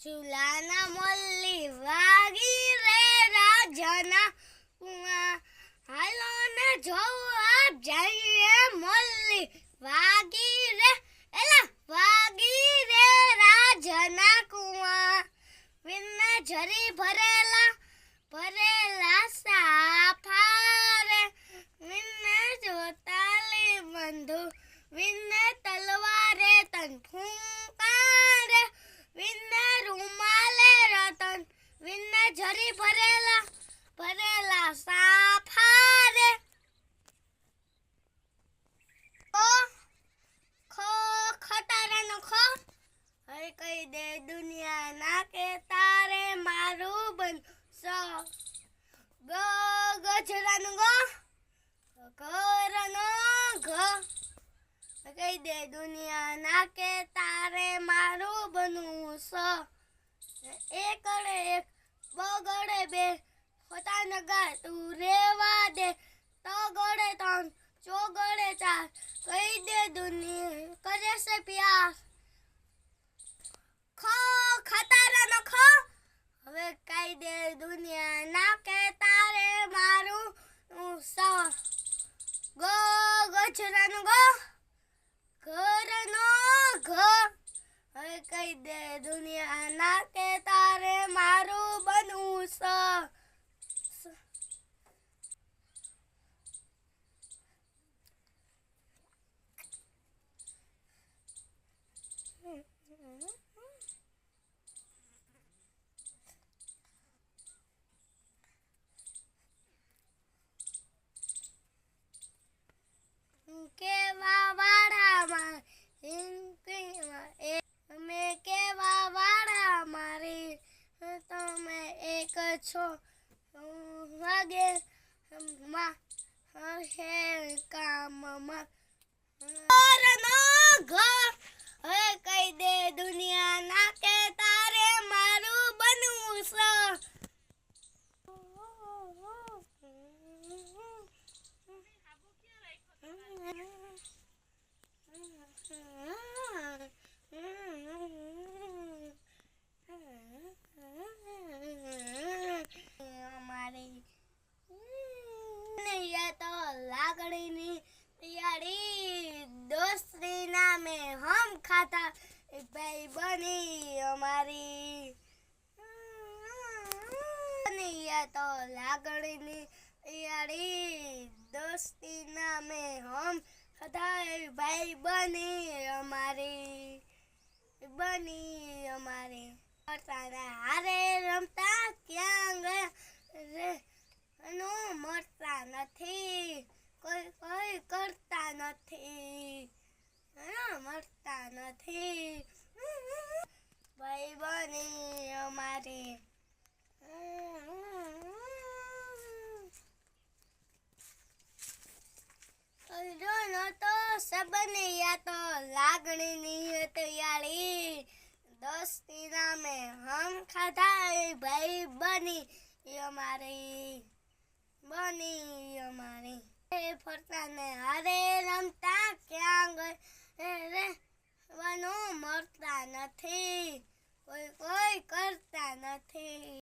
ચૂલાના મોલ્લી વાગી રે રાજાના કુવા હાલો ને જોઉં આપ જઈએ મોલ્લી વાગી રે એલા વાગી રે રાજાના કુવા વિને જરી ભરેલા સાફા રે વિને જોતાલી બંધુ વિને તલવારે તન ફૂંકા રે વિને રૂમાલે રતન વિને જરી ભરેલા સાફા રે ખો ખટારાનો ખો હવે કહી દે દુનિયા ના કે તારે મારું બનશો ગજરાનો ગો ઘરનો ઘ કહી દે દુનિયા ના કે તારે મારું બનવું છે એકડે એક બગડે બે ખોટા નગા તું રેવા દે તગડે ત્રણ ચોગડે ચાર કહી દે દુનિયા કરે છે પ્યાર ખો ખટારાનો ખો હવે કહી દે દુનિયા ના કે તારે મારું ગજરાનો ગો ઘરનો ઘ હવે કહી દે દુનિયા ના કે તારે મારું બનવું છે કેવા વાળામાં અમે કેવા વાળા મારી તમે એક છો વાગે હે કામમાં હવે કહી દે દુનિયા ના કે તારે મારું બનવું છે તો લાગણીની યારી દોસ્તી નામે હમ ખાતા ભાઈ બની અમારી તો લાગણીની યારી દોસ્તી નામે હમ ખાતા ભાઈ બની અમારી હારે રમતા ક્યાં ગયા રે મળતા નથી કોઈ કરતા નથી મળતા નથી ભાઈ બની અમારી તો સબને યા તો લાગણીની તૈયારી દોસ્તી નામે હમ ખાધા ભાઈ બની અમારી ફરતા ને હારે રમતા ક્યાં ગયે મળતા નથી કોઈ કરતા નથી